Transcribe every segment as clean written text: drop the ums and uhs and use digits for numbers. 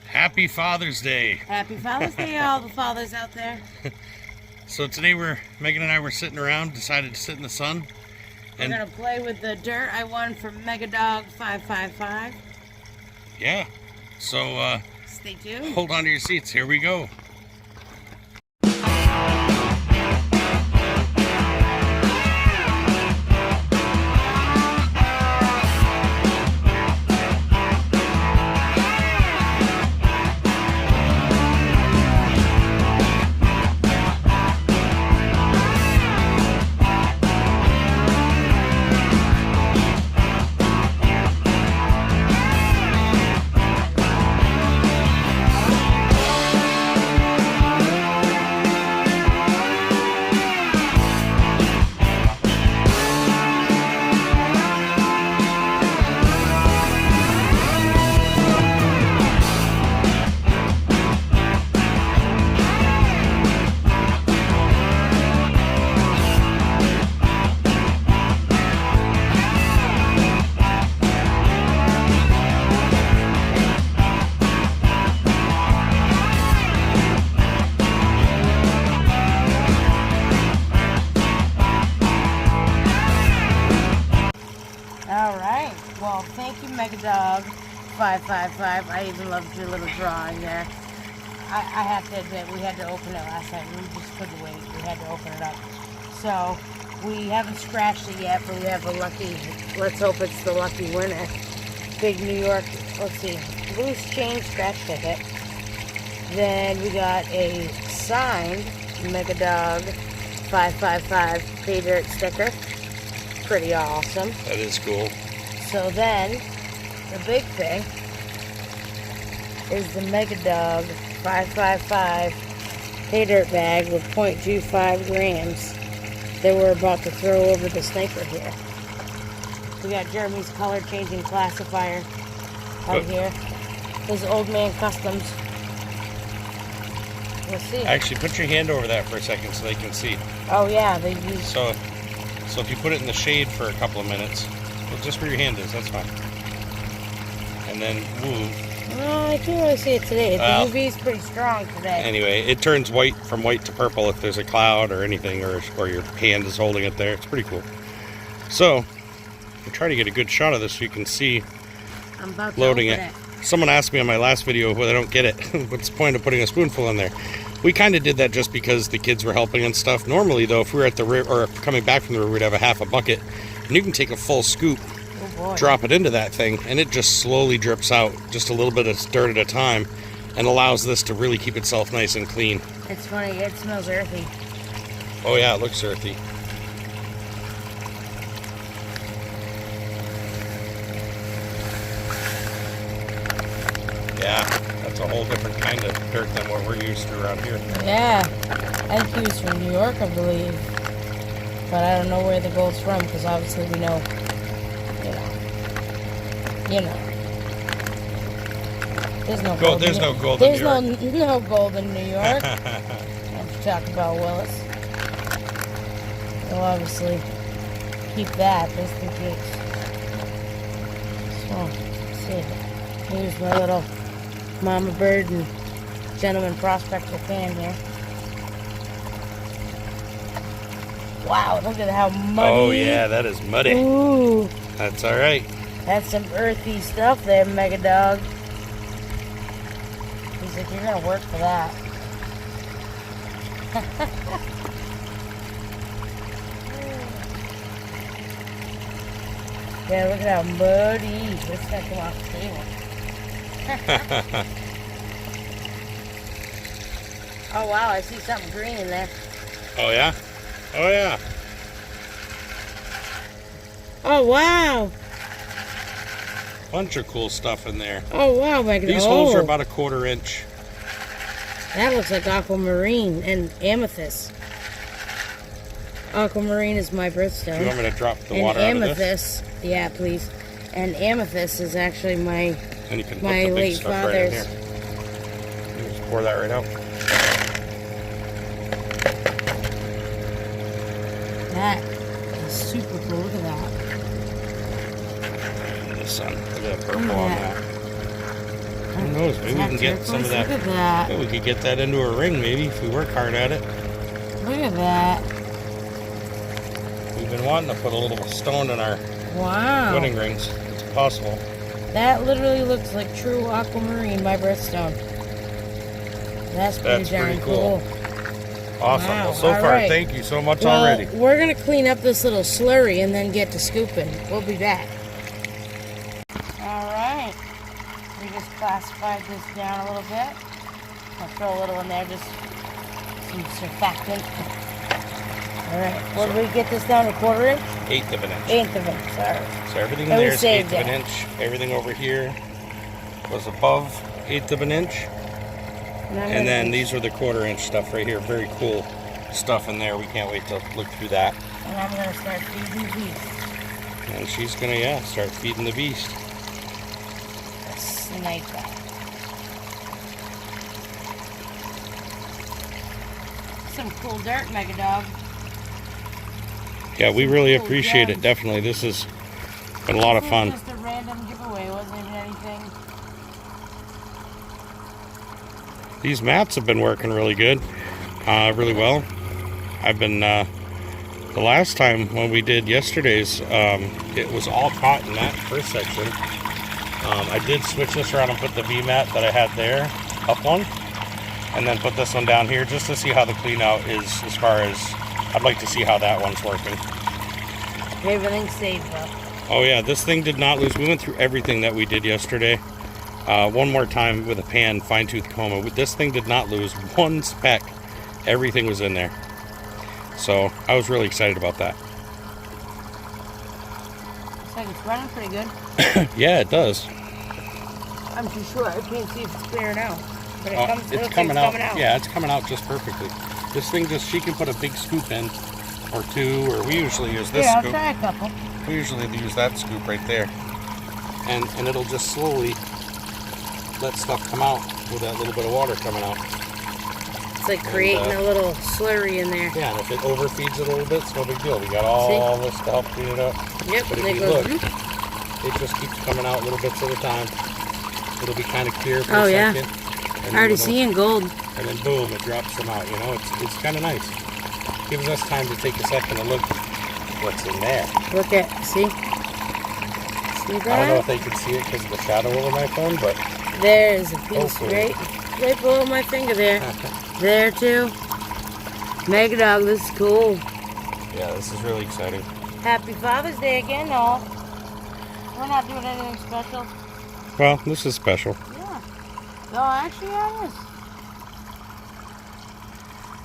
Happy Father's Day. Happy Father's Day, all the fathers out there. So today Megan and I were sitting around, decided to sit in the sun. We're going to play with the dirt I won from MegaDog555. Yeah. So stay tuned. Hold on to your seats. Here we go. Alright, well, thank you, MegaDog555. I even loved your little drawing there. I have to admit, we had to open it last night. We just couldn't wait. We had to open it up. So, we haven't scratched it yet, but we have a lucky, let's hope it's the lucky winner. Big New York, let's see, loose chain scratch ticket. Then we got a signed MegaDog555 paydirt sticker. Pretty awesome. That is cool. So then, the big thing is the MegaDog555 paydirt bag with 0.25 grams that we're about to throw over the sniper here. We got Jeremy's color changing classifier out here. His Old Man Customs. We'll see. Actually, put your hand over that for a second so they can see. Oh yeah, they use. So if you put it in the shade for a couple of minutes, well, just where your hand is, that's fine. And then move. I can't really see it today. The UV is pretty strong today. Anyway, it turns from white to purple if there's a cloud or anything, or your hand is holding it there. It's pretty cool. So, I'm trying to get a good shot of this so you can see I'm about to loading open it. Someone asked me on my last video whether I don't get it. What's the point of putting a spoonful in there? We kind of did that just because the kids were helping and stuff. Normally, though, if we were at the river or coming back from the river, we'd have a half a bucket, and you can take a full scoop, drop it into that thing, and it just slowly drips out, just a little bit of dirt at a time, and allows this to really keep itself nice and clean. It's funny, it smells earthy. Oh yeah, it looks earthy. Yeah, that's a whole different kind of dirt than what we're used to around here. Yeah, IQ's from New York, I believe. But I don't know where the gold's from, because obviously we know, you know. There's no gold. There's no gold in New York. There's no gold in New York. Let's talk about Willis. We'll obviously keep that just in case. So, let's see. Here's my little Mama Bird and Gentleman Prospector fan here. Wow, look at how muddy. Oh yeah, that is muddy. Ooh. That's alright. That's some earthy stuff there, MegaDog. He's like, you're gonna work for that. Yeah, look at how muddy. This is gonna come off the table. Oh wow, I see something green in there. Oh yeah? Oh yeah. Oh wow. Bunch of cool stuff in there. Oh wow, MegaDog. These holes are about 1/4 inch. That looks like aquamarine and amethyst. Aquamarine is my birthstone. Do you want me to drop the and water out of this? amethyst, yeah, please. And amethyst is actually my And you can put my the big late stuff right in father's. here. You just pour that right out. That is super cool. Look at that. In the sun. Look at that purple on that. Who knows? Maybe we can get some of that. Look at that. Yeah, we could get that into a ring, maybe, if we work hard at it. Look at that. We've been wanting to put a little stone in our wedding rings. It's possible. That literally looks like true aquamarine by Bridgestone. That's pretty cool. Awesome. Wow. Well, so far, thank you so much already. We're going to clean up this little slurry and then get to scooping. We'll be back. All right. We just classified this down a little bit. I'll throw a little in there, just some surfactant. All right. What did we get this down to, 1/4 inch? 1/8 of an inch. 1/8 of an inch, sorry. So everything in there is 1/8 of an inch. Everything over here was above 1/8 of an inch. And then these are the 1/4 inch stuff right here. Very cool stuff in there. We can't wait to look through that. And I'm going to start feeding the beast. And she's going to, start feeding the beast. Snipe that. Some cool dirt, MegaDog. Yeah, we really appreciate it. Definitely. This has been a lot of fun. Just a random giveaway. It wasn't even anything. These mats have been working really good. Really well. I've been, the last time when we did yesterday's, it was all caught in that first section. I did switch this around and put the V-mat that I had there up one. And then put this one down here just to see how the clean out is as far as, I'd like to see how that one's working. Everything's safe though. Oh yeah, this thing did not lose. We went through everything that we did yesterday. One more time with a pan, fine-tooth comb. This thing did not lose one speck. Everything was in there. So I was really excited about that. Looks like it's running pretty good. Yeah, it does. I'm too sure. I can't see if it's clear now. But it's coming out. Yeah, it's coming out just perfectly. This thing she can put a big scoop in, or two, or we usually use this scoop. I'll try a couple. We usually use that scoop right there. And it'll just slowly let stuff come out with that little bit of water coming out. It's like creating a little slurry in there. Yeah, and if it overfeeds it a little bit, it's no big deal. We got all this to help clean it up. Yep, but if you look, it just keeps coming out little bits at a time. It'll be kind of clear for a second. I'm already seeing gold. And then boom, it drops them out. You know, it's kind of nice. Gives us time to take a second and look what's in there. Look at, see that? I don't know if they can see it because of the shadow over my phone, but there's a piece right below my finger there. There too. MegaDog, this is cool. Yeah, this is really exciting. Happy Father's Day again, all. We're not doing anything special. Well, this is special. Yeah. No, actually, it is.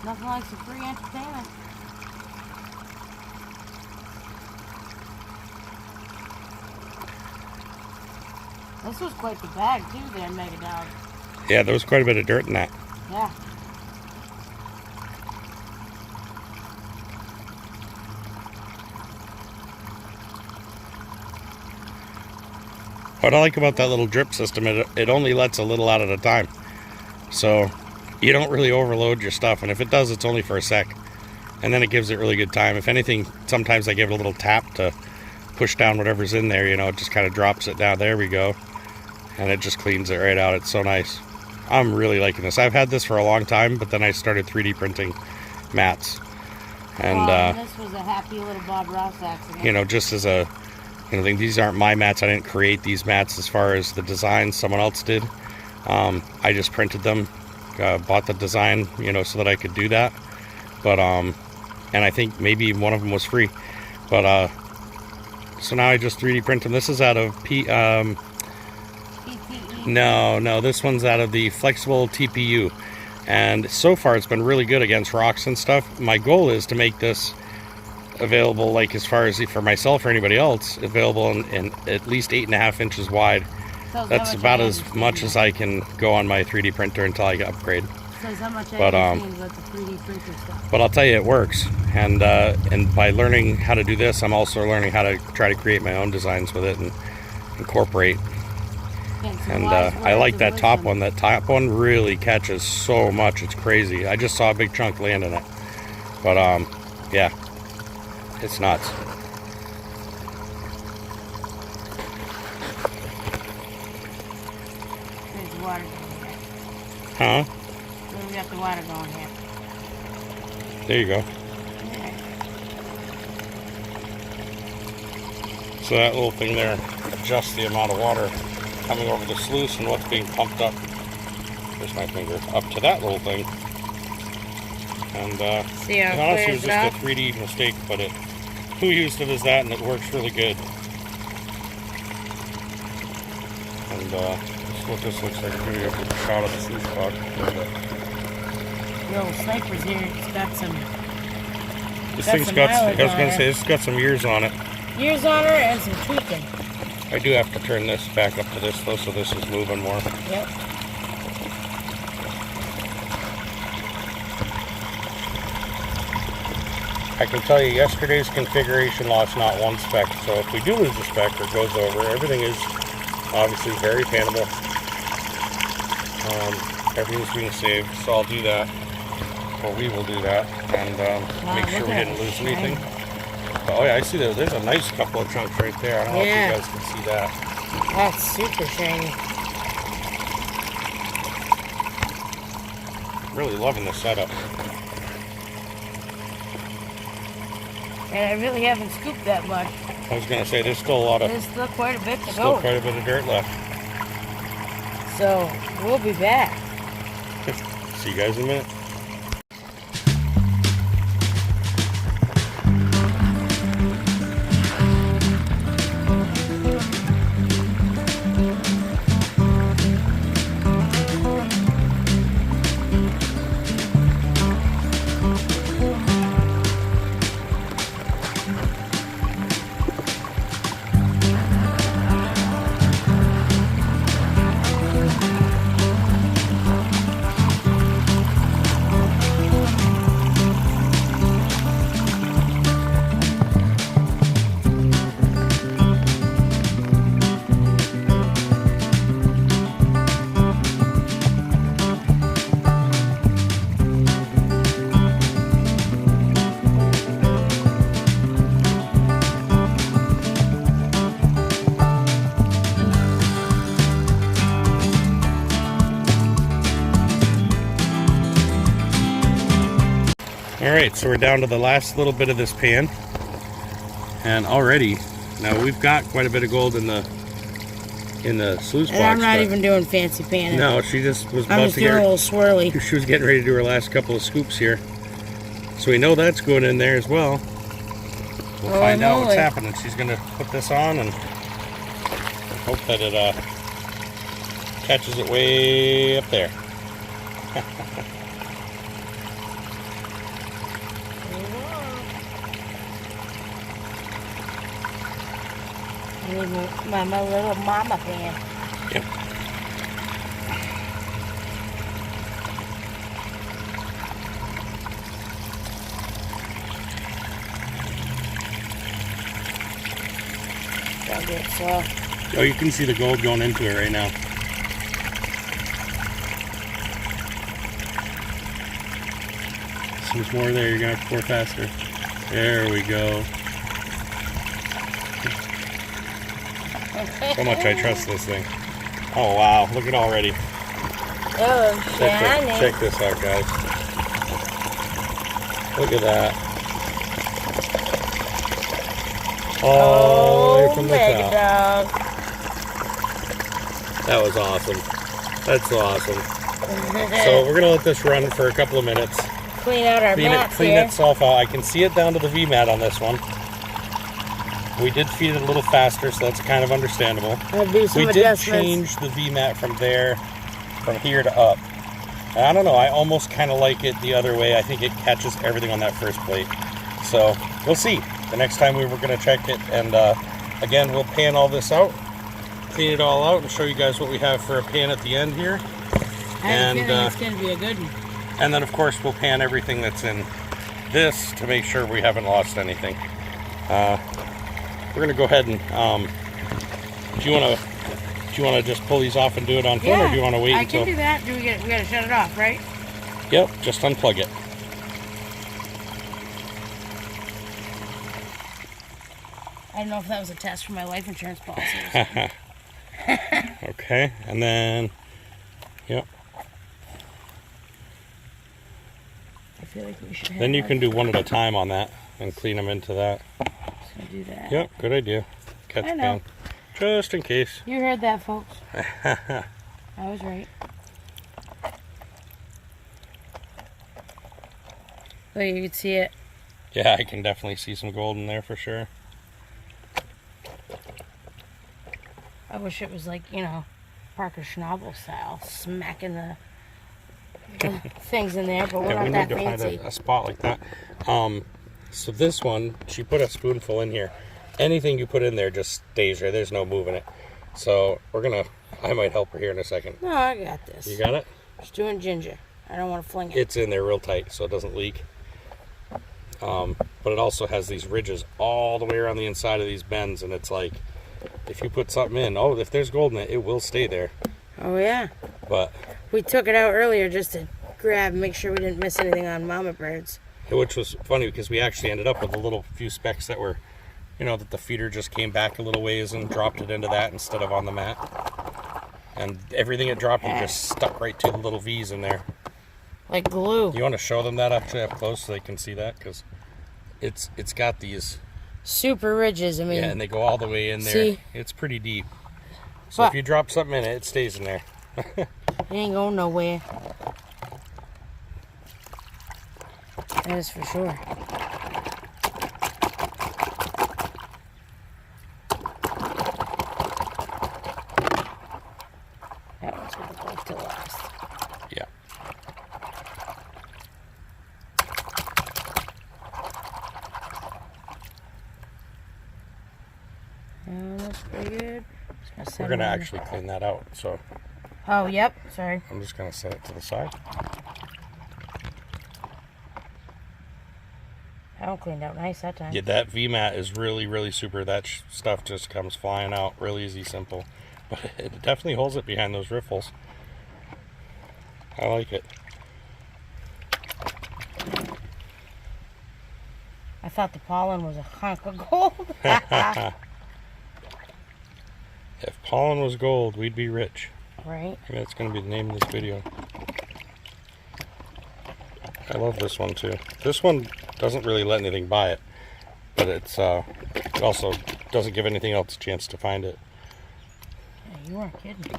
Nothing like some free entertainment. This was quite the bag, too, there, MegaDog. Yeah, there was quite a bit of dirt in that. Yeah. What I like about that little drip system, it only lets a little out at a time. So you don't really overload your stuff. And if it does, it's only for a sec. And then it gives it really good time. If anything, sometimes I give it a little tap to push down whatever's in there. You know, it just kind of drops it down. There we go. And it just cleans it right out. It's so nice. I'm really liking this. I've had this for a long time, but then I started 3D printing mats. And this was a happy little Bob Ross accident. You know, just as a thing, these aren't my mats. I didn't create these mats as far as the design. Someone else did. I just printed them, bought the design, you know, so that I could do that. But and I think maybe one of them was free. But so now I just 3D print them. This is out of PTE. No, this one's out of the flexible TPU. And so far it's been really good against rocks and stuff. My goal is to make this available, like as far as for myself or anybody else, available in at least 8.5 inches wide. So that's about as much as I can go on my 3D printer until I upgrade. So how much but the 3D printer stuff. But I'll tell you, it works. And by learning how to do this, I'm also learning how to try to create my own designs with it and incorporate. And I like that top one. That top one really catches so much. It's crazy. I just saw a big chunk land in it. But yeah, it's nuts. There's Huh? We got the water going here. There you go. So that little thing there adjusts the amount of water coming over the sluice and what's being pumped up. There's my finger up to that little thing. And see how it honestly, it was clears just a 3D mistake, but who used it as that, and it works really good. And this is what this looks like. Give you a good shot of the sluice box. The old sniper's here. It's got some. This thing's got. I was mileage going to say it's got some years on it. Years on her and some tweaking. I do have to turn this back up to this though, so this is moving more. Yep. I can tell you yesterday's configuration lost not one speck, so if we do lose a speck or goes over, everything is obviously very paintable. Everything's being saved, so I'll do that, or we will do that, and make sure we didn't lose anything. Oh yeah, I see that. There's a nice couple of chunks right there. I don't know if you guys can see that. That's super shiny. Really loving the setup. And I really haven't scooped that much. I was going to say, there's still a lot of... There's still quite a bit to go. Still quite a bit of dirt left. So, we'll be back. See you guys in a minute. Alright, so we're down to the last little bit of this pan. And already, now we've got quite a bit of gold in the sluice box. And I'm not even doing fancy panning. No, she just was I'm about just to doing get a little swirly. She was getting ready to do her last couple of scoops here. So we know that's going in there as well. We'll find out what's happening. She's going to put this on and hope that it catches it way up there. My little mama pan. Yep. Gotta get it slow. Oh, you can see the gold going into it right now. There's more there. You're gonna have to pour faster. There we go. So much I trust this thing. Oh wow, look at it already. Oh, shiny. Check this out, guys. Look at that. Oh, from the top. MegaDog. That was awesome. That's so awesome. So we're gonna let this run for a couple of minutes. Clean out our mats Clean here. itself out. I can see it down to the V-mat on this one. We did feed it a little faster, so that's kind of understandable. We did change the V-mat from here to up. And I don't know, I almost kind of like it the other way. I think it catches everything on that first plate. So, we'll see. The next time we were going to check it, and again, we'll pan all this out, clean it all out, and show you guys what we have for a pan at the end here. And it's going to be a good one. And then, of course, we'll pan everything that's in this to make sure we haven't lost anything. We're gonna go ahead and do you want to just pull these off and do it on film, or do you want to wait until? I can do that. We gotta shut it off, right? Yep, just unplug it. I don't know if that was a test for my life insurance policy. Okay, and then yep. feel like we should have. Then you can do one at a time on that and clean them into that. Just gonna do that. Yep, good idea. Catch pan. Just in case. You heard that, folks. I was right. Oh, you can see it. Yeah, I can definitely see some gold in there for sure. I wish it was like, you know, Parker Schnabel style, smacking the things in there, but we're not that fancy. We need to find a spot like that. So this one, she put a spoonful in here. Anything you put in there just stays there. There's no moving it. So I might help her here in a second. No, I got this. You got it? Just doing ginger. I don't want to fling it. It's in there real tight so it doesn't leak. But it also has these ridges all the way around the inside of these bends, and it's like, if you put something in, if there's gold in it, it will stay there. Oh yeah. But we took it out earlier just to grab, make sure we didn't miss anything on mama birds. Which was funny because we actually ended up with a little few specks that were, you know, that the feeder just came back a little ways and dropped it into that instead of on the mat. And everything it dropped, it just stuck right to the little V's in there. Like glue. You want to show them that actually up close so they can see that? Because it's got these super ridges. I mean, yeah, and they go all the way in there. See? It's pretty deep. So if you drop something in it, it stays in there. It ain't going nowhere. That is for sure. That one's gonna go to last. Yeah. That's pretty good. We're gonna actually clean that out. So. Oh, yep. Sorry. I'm just gonna set it to the side. That one cleaned out nice that time. Yeah, that V-mat is really, really super. That stuff just comes flying out real easy, simple. But it definitely holds it behind those riffles. I like it. I thought the pollen was a hunk of gold. If pollen was gold, we'd be rich. Right. Maybe that's going to be the name of this video. I love this one too. This one doesn't really let anything by it, but it also doesn't give anything else a chance to find it. Yeah, you weren't kidding.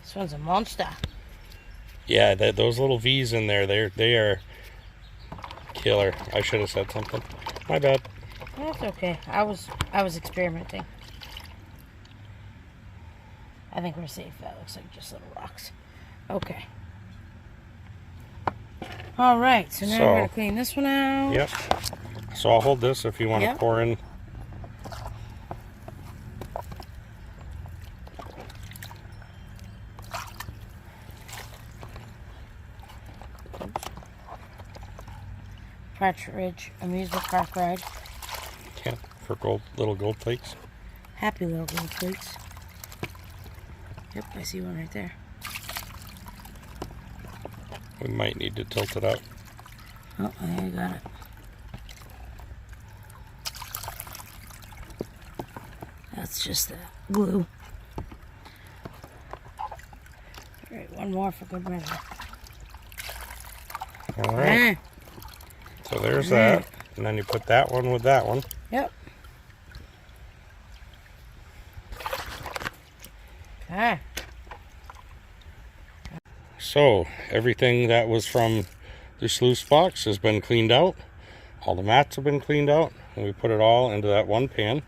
This one's a monster. Yeah, those little V's in there, they are killer. I should have said something. My bad. That's okay. I was experimenting. I think we're safe. That looks like just little rocks. Okay. All right. So now we're gonna clean this one out. Yep. So I'll hold this if you want to pour in. Partridge amusement park ride. Yeah, for little gold flakes. Happy little gold flakes. Yep, I see one right there. We might need to tilt it up. Oh, there you got it. That's just that glue. Alright, one more for good measure. Alright. So there's that. And then you put that one with that one. Yep. Okay. So everything that was from this loose box has been cleaned out. All the mats have been cleaned out. And we put it all into that one pan,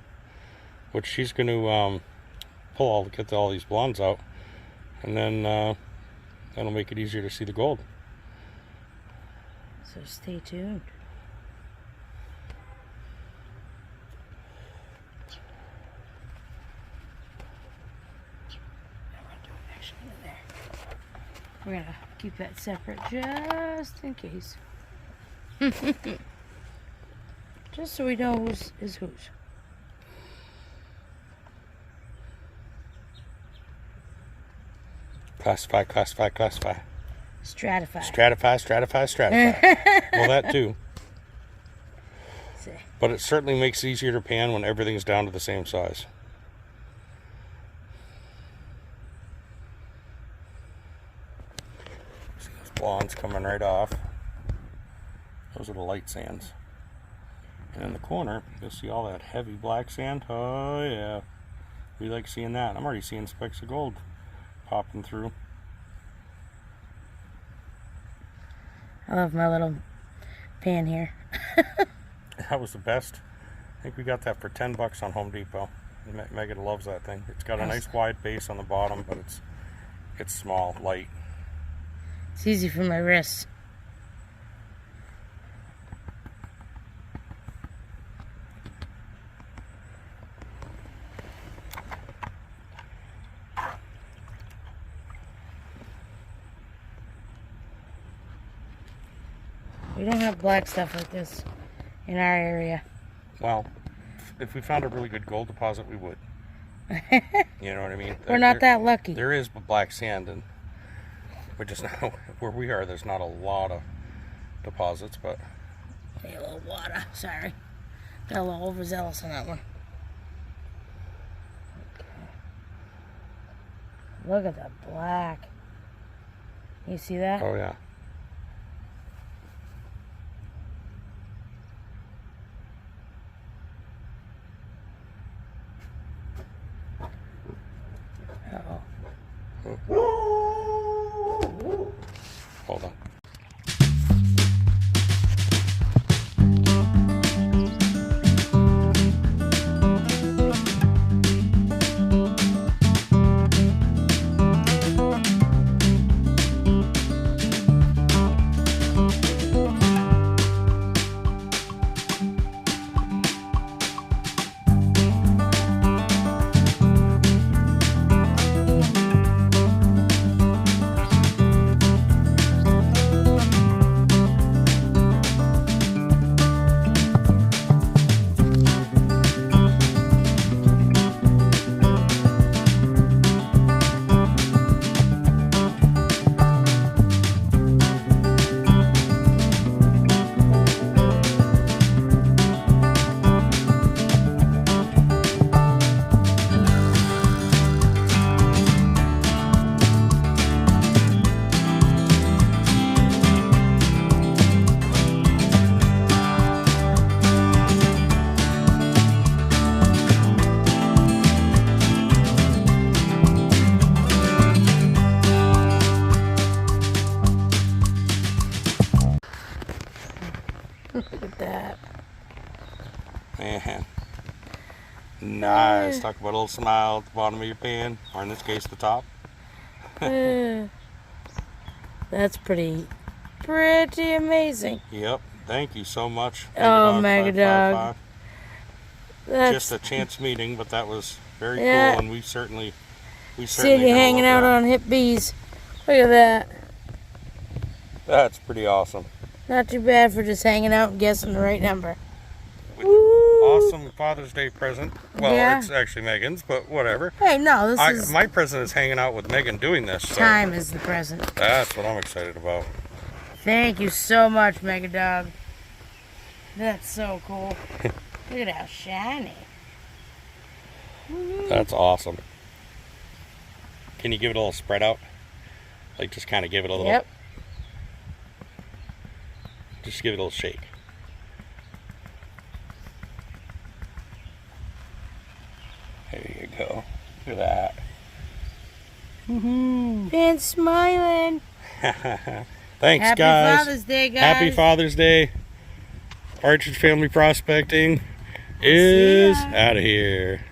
which she's going to get all these blondes out. And then that'll make it easier to see the gold. So stay tuned. We're going to keep that separate just in case. Just so we know whose is whose. Classify, classify, classify. Stratify. Stratify, stratify, stratify. Well, that too. But it certainly makes it easier to pan when everything's down to the same size. lawns coming right off. Those are the light sands. And in the corner, you'll see all that heavy black sand. Oh yeah, we like seeing that. I'm already seeing specks of gold popping through. I love my little pan here. That was the best. I think we got that for $10 on Home Depot. Megan loves that thing. It's got a nice wide base on the bottom, but it's small, light. It's easy for my wrists. We don't have black stuff like this in our area. Well, if we found a really good gold deposit, we would. You know what I mean? We're not that lucky. There is black sand, and we just know where we are, there's not a lot of deposits, but... Hey, a little water. Sorry. Got a little overzealous on that one. Okay. Look at the black. You see that? Oh, yeah. Hold on. Look at that. Man. Nice. Talk about a little smile at the bottom of your pan, or in this case, the top. That's pretty amazing. Yep. Thank you so much. Oh, MegaDog. Just a chance meeting, but that was very cool, and we certainly seeing you hanging out on hip bees. Look at that. That's pretty awesome. Not too bad for just hanging out and guessing the right number. Awesome Father's Day present. Well, yeah. It's actually Megan's, but whatever. Hey, no, this is... My present is hanging out with Megan doing this. So time is the present. that's what I'm excited about. Thank you so much, MegaDog. That's so cool. Look at how shiny. That's awesome. Can you give it a little spread out? Like, just kind of give it a little... Yep. Just give it a little shake. There you go. Look at that. And smiling. Thanks, Happy guys. Father's Day, guys. Happy Father's Day. Partridge Family Prospecting is out of here.